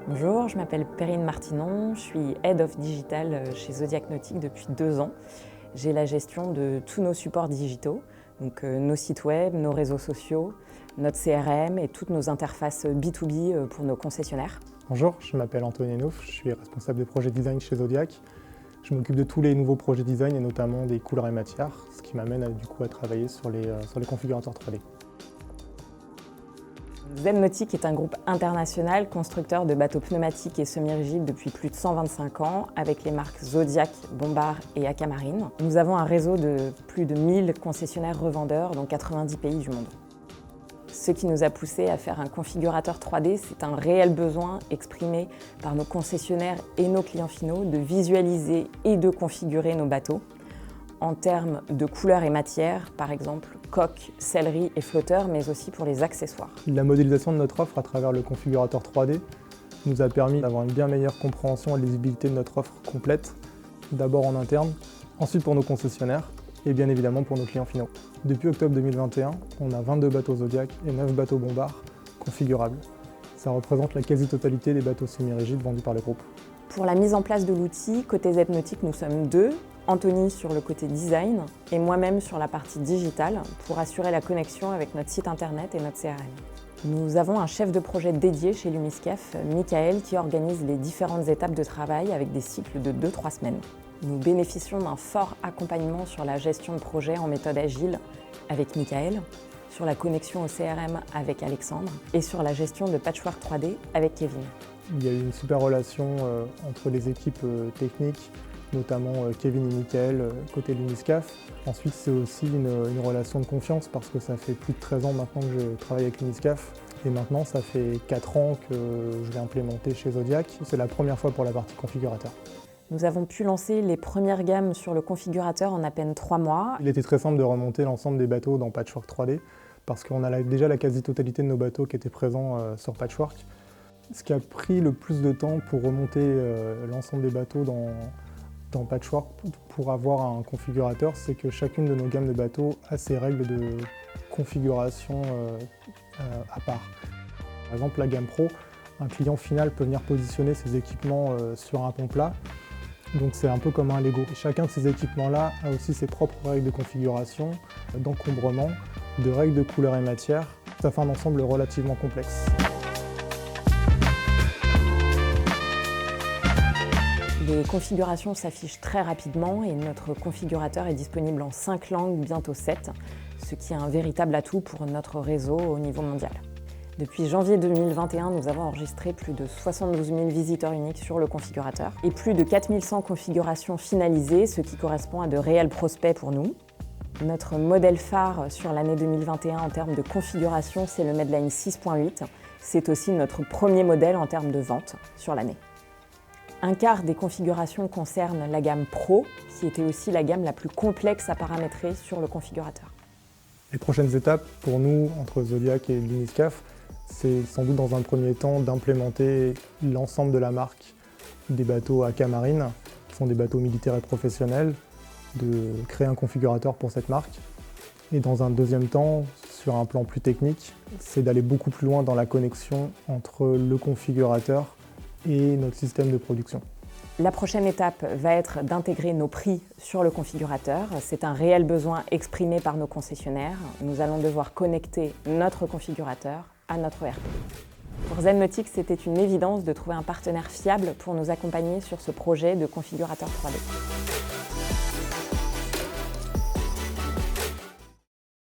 Bonjour, je m'appelle Perrine Martinon, je suis Head of Digital chez Zodiac Nautique depuis 2 ans. J'ai la gestion de tous nos supports digitaux, donc nos sites web, nos réseaux sociaux, notre CRM et toutes nos interfaces B2B pour nos concessionnaires. Bonjour, je m'appelle Antoine Enouf, je suis responsable de projet design chez Zodiac. Je m'occupe de tous les nouveaux projets design et notamment des couleurs et matières, ce qui m'amène à travailler sur les configurateurs 3D. Z Nautique est un groupe international constructeur de bateaux pneumatiques et semi-rigides depuis plus de 125 ans avec les marques Zodiac, Bombard et Aquamarine. Nous avons un réseau de plus de 1000 concessionnaires revendeurs dans 90 pays du monde. Ce qui nous a poussé à faire un configurateur 3D, c'est un réel besoin exprimé par nos concessionnaires et nos clients finaux de visualiser et de configurer nos bateaux en termes de couleurs et matières, par exemple coque, sellerie et flotteur, mais aussi pour les accessoires. La modélisation de notre offre à travers le configurateur 3D nous a permis d'avoir une bien meilleure compréhension et lisibilité de notre offre complète, d'abord en interne, ensuite pour nos concessionnaires et bien évidemment pour nos clients finaux. Depuis octobre 2021, on a 22 bateaux Zodiac et 9 bateaux Bombard configurables. Ça représente la quasi-totalité des bateaux semi-rigides vendus par le groupe. Pour la mise en place de l'outil, côté Z Nautique, nous sommes 2. Anthony sur le côté design et moi-même sur la partie digitale pour assurer la connexion avec notre site internet et notre CRM. Nous avons un chef de projet dédié chez Lumiscaf, Michael, qui organise les différentes étapes de travail avec des cycles de 2-3 semaines. Nous bénéficions d'un fort accompagnement sur la gestion de projet en méthode agile avec Michael, sur la connexion au CRM avec Alexandre et sur la gestion de Patchwork 3D avec Kevin. Il y a eu une super relation entre les équipes techniques, notamment Kevin et Michael côté Lumiscaf. Ensuite, c'est aussi une relation de confiance parce que ça fait plus de 13 ans maintenant que je travaille avec Lumiscaf. Et maintenant, ça fait 4 ans que je l'ai implémenté chez Zodiac. C'est la première fois pour la partie configurateur. Nous avons pu lancer les premières gammes sur le configurateur en à peine 3 mois. Il était très simple de remonter l'ensemble des bateaux dans Patchwork 3D parce qu'on a déjà la quasi-totalité de nos bateaux qui étaient présents sur Patchwork. Ce qui a pris le plus de temps pour remonter l'ensemble des bateaux dans Patchwork pour avoir un configurateur, c'est que chacune de nos gammes de bateaux a ses règles de configuration à part. Par exemple, la gamme Pro, un client final peut venir positionner ses équipements sur un pont plat. Donc c'est un peu comme un Lego. Chacun de ces équipements-là a aussi ses propres règles de configuration, d'encombrement, de règles de couleur et matière. Ça fait un ensemble relativement complexe. Les configurations s'affichent très rapidement et notre configurateur est disponible en 5 langues, bientôt 7, ce qui est un véritable atout pour notre réseau au niveau mondial. Depuis janvier 2021, nous avons enregistré plus de 72 000 visiteurs uniques sur le configurateur et plus de 4100 configurations finalisées, ce qui correspond à de réels prospects pour nous. Notre modèle phare sur l'année 2021 en termes de configuration, c'est le Medline 6.8. C'est aussi notre premier modèle en termes de vente sur l'année. Un quart des configurations concernent la gamme Pro, qui était aussi la gamme la plus complexe à paramétrer sur le configurateur. Les prochaines étapes pour nous, entre Zodiac et Lumiscaf, c'est sans doute dans un premier temps d'implémenter l'ensemble de la marque des bateaux Aquamarine, qui sont des bateaux militaires et professionnels, de créer un configurateur pour cette marque. Et dans un deuxième temps, sur un plan plus technique, c'est d'aller beaucoup plus loin dans la connexion entre le configurateur et notre système de production. La prochaine étape va être d'intégrer nos prix sur le configurateur. C'est un réel besoin exprimé par nos concessionnaires. Nous allons devoir connecter notre configurateur à notre ERP. Pour Z Nautique, c'était une évidence de trouver un partenaire fiable pour nous accompagner sur ce projet de configurateur 3D.